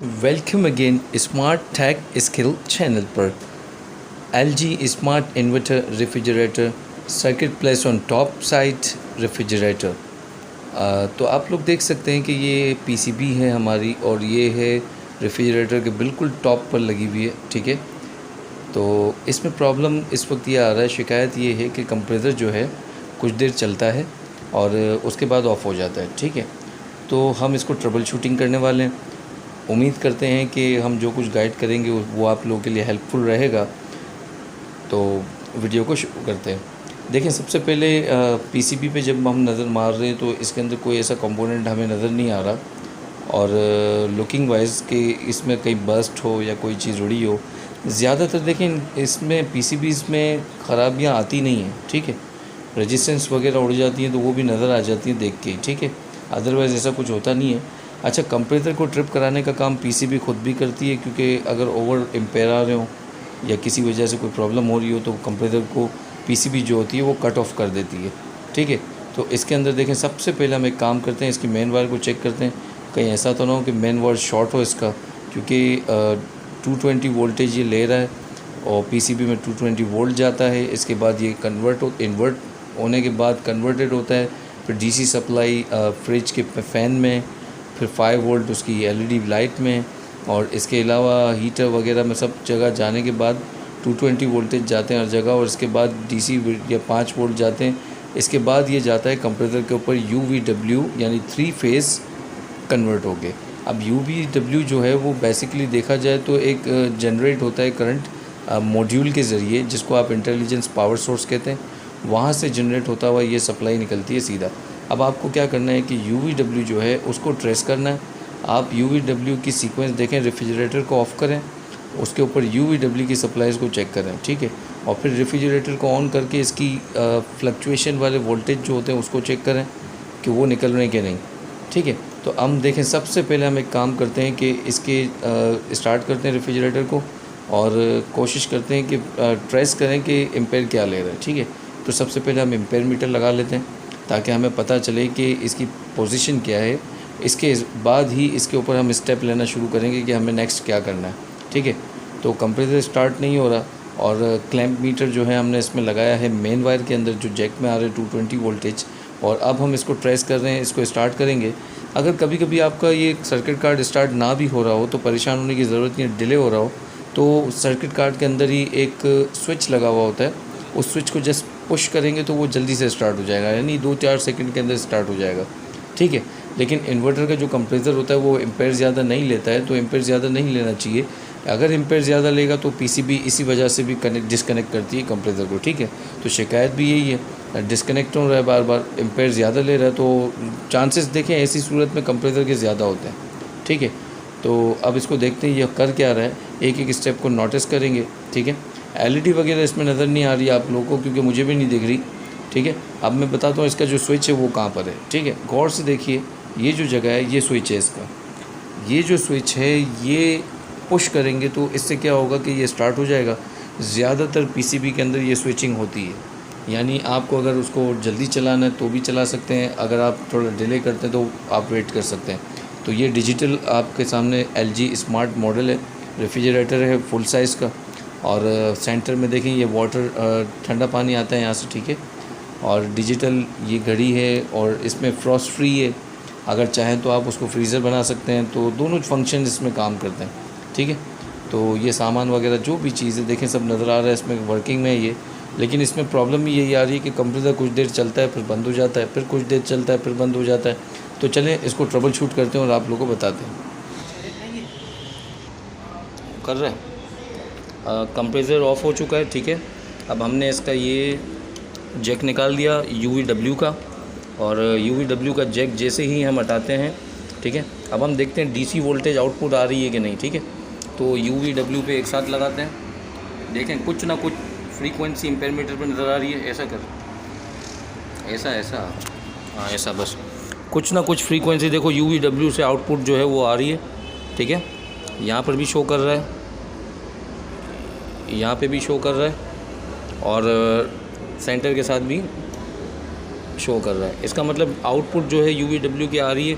Welcome again smart tech skill channel पर। LG smart inverter refrigerator circuit place on top side refrigerator. तो आप लोग देख सकते हैं कि ये PCB है हमारी और ये है रेफ्रिजरेटर के बिल्कुल टॉप पर लगी हुई है। ठीक है, तो इसमें प्रॉब्लम इस वक्त ये आ रहा है, शिकायत ये है कि कंप्रेसर जो है कुछ देर चलता है और उसके बाद ऑफ़ हो जाता है। ठीक है, तो हम इसको ट्रबल शूटिंग करने वाले हैं। उम्मीद करते हैं कि हम जो कुछ गाइड करेंगे वो आप लोगों के लिए हेल्पफुल रहेगा। तो वीडियो को शुरू करते हैं। देखें, सबसे पहले PCB पे जब हम नज़र मार रहे हैं तो इसके अंदर कोई ऐसा कंपोनेंट हमें नज़र नहीं आ रहा, और लुकिंग वाइज कि इसमें कहीं बस्ट हो या कोई चीज़ उड़ी हो। ज़्यादातर देखें इसमें PCBs में ख़राबियाँ आती नहीं हैं। ठीक है, रेजिस्टेंस वगैरह उड़ जाती हैं तो वो भी नज़र आ जाती हैं देख के। ठीक है, अदरवाइज़ ऐसा कुछ होता नहीं है। अच्छा, कंप्रेसर को ट्रिप कराने का काम PCB खुद भी करती है, क्योंकि अगर ओवर एम्पेयर आ रहे हो या किसी वजह से कोई प्रॉब्लम हो रही हो तो कंप्रेसर को PCB जो होती है वो कट ऑफ कर देती है। ठीक है, तो इसके अंदर देखें, सबसे पहले हम एक काम करते हैं, इसकी मेन वायर को चेक करते हैं कहीं ऐसा तो ना हो कि मेन वायर शॉर्ट हो इसका, क्योंकि 220 वोल्टेज ये ले रहा है और PCB में 220 वोल्ट जाता है। इसके बाद ये इन्वर्ट होने के बाद कन्वर्टेड होता है, फिर DC सप्लाई फ्रिज के फ़ैन में, फिर 5 वोल्ट उसकी LED लाइट में, और इसके अलावा हीटर वगैरह में सब जगह जाने के बाद 220 वोल्टेज जाते हैं हर जगह, और इसके बाद DC या 5 वोल्ट जाते हैं। इसके बाद ये जाता है कंप्रेसर के ऊपर UVW यानी 3 फेज़ कन्वर्ट हो गए। अब UVW जो है वो बेसिकली देखा जाए तो एक जनरेट होता है करंट मॉड्यूल के ज़रिए, जिसको आप इंटेलिजेंस पावर सोर्स कहते हैं। वहाँ से जनरेट होता हुआ ये सप्लाई निकलती है सीधा। अब आपको क्या करना है कि UVW जो है उसको ट्रेस करना है। आप UVW की सीक्वेंस देखें, रेफ्रिजरेटर को ऑफ़ करें, उसके ऊपर UVW की सप्लाईज़ को चेक करें। ठीक है, और फिर रेफ्रिजरेटर को ऑन करके इसकी फ्लक्चुएशन वाले वोल्टेज जो होते हैं उसको चेक करें कि वो निकल रहे हैं कि नहीं। ठीक है, तो हम देखें, सबसे पहले हम एक काम करते हैं कि इसके स्टार्ट करते हैं रेफ्रिजरेटर को और कोशिश करते हैं कि ट्रेस करें कि एम्पेयर क्या ले रहा है। ठीक है, तो सबसे पहले हम एम्पेयर मीटर लगा लेते हैं ताकि हमें पता चले कि इसकी पोजीशन क्या है। इसके बाद ही इसके ऊपर हम स्टेप लेना शुरू करेंगे कि हमें नेक्स्ट क्या करना है। ठीक है, तो कंप्रेसर स्टार्ट नहीं हो रहा, और क्लैंप मीटर जो है हमने इसमें लगाया है मेन वायर के अंदर जो जैक में आ रहे हैं 220 वोल्टेज, और अब हम इसको ट्रेस कर रहे हैं, इसको स्टार्ट करेंगे। अगर कभी कभी आपका ये सर्किट कार्ड स्टार्ट ना भी हो रहा हो तो परेशान होने की ज़रूरत नहीं है। डिले हो रहा हो तो सर्किट कार्ड के अंदर ही एक स्विच लगा हुआ होता है, उस स्विच को जस्ट पुश करेंगे तो वो जल्दी से स्टार्ट हो जाएगा, यानी 2-4 सेकंड के अंदर स्टार्ट हो जाएगा। ठीक है, लेकिन इन्वर्टर का जो कंप्रेसर होता है वो एम्पेयर ज़्यादा नहीं लेता है, तो एम्पेयर ज़्यादा नहीं लेना चाहिए। अगर एम्पेयर ज़्यादा लेगा तो PCB इसी वजह से भी डिस्कनेक्ट करती है कंप्रेसर को। ठीक है, तो शिकायत भी यही है, डिस्कनेक्ट हो रहा है बार बार, एम्पेयर ज़्यादा ले रहा है, तो चांसेस देखें ऐसी सूरत में कंप्रेसर के ज़्यादा होते हैं। ठीक है, तो अब इसको देखते हैं ये कर क्या रहा है, एक एक स्टेप को नोटिस करेंगे। ठीक है, LED वगैरह इसमें नज़र नहीं आ रही है आप लोगों को, क्योंकि मुझे भी नहीं दिख रही। ठीक है, अब मैं बताता हूँ इसका जो स्विच है वो कहाँ पर है। ठीक है, गौर से देखिए, ये जो जगह है ये स्विच है इसका, ये जो स्विच है ये पुश करेंगे तो इससे क्या होगा कि ये स्टार्ट हो जाएगा। ज़्यादातर PCB के अंदर ये स्विचिंग होती है, यानी आपको अगर उसको जल्दी चलाना है तो भी चला सकते हैं, अगर आप थोड़ा डिले करते हैं तो आप वेट कर सकते हैं। तो ये डिजिटल आपके सामने LG स्मार्ट मॉडल है, रेफ्रिजरेटर है फुल साइज़ का, और सेंटर में देखें ये वाटर ठंडा पानी आता है यहाँ से। ठीक है, और डिजिटल ये घड़ी है और इसमें फ्रॉस्ट फ्री है, अगर चाहें तो आप उसको फ्रीज़र बना सकते हैं, तो दोनों फंक्शन इसमें काम करते हैं। ठीक है, तो ये सामान वगैरह जो भी चीज़ें देखें सब नज़र आ रहा है, इसमें वर्किंग में है ये। लेकिन इसमें प्रॉब्लम ही यही आ रही है कि कंप्रेसर कुछ देर चलता है फिर बंद हो जाता है, फिर कुछ देर चलता है फिर बंद हो जाता है। तो चलें इसको ट्रबल शूट करते हैं और आप लोगों को बताते हैं। कर रहे हैं, कंप्रेसर ऑफ़ हो चुका है। ठीक है, अब हमने इसका ये जैक निकाल दिया UVW का, और UVW का जैक जैसे ही हम हटाते हैं, ठीक है, अब हम देखते हैं DC वोल्टेज आउटपुट आ रही है कि नहीं। ठीक है, तो UVW पे एक साथ लगाते हैं, देखें कुछ ना कुछ फ्रीक्वेंसी एम्पेयर मीटर पर नज़र आ रही है। ऐसा कर, ऐसा हाँ ऐसा, बस कुछ ना कुछ फ्रीक्वेंसी देखो UVW से आउटपुट जो है वो आ रही है। ठीक है, यहाँ पर भी शो कर रहा है, यहाँ पे भी शो कर रहा है, और सेंटर के साथ भी शो कर रहा है। इसका मतलब आउटपुट जो है UVW की आ रही है,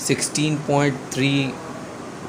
16.3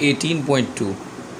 18.2.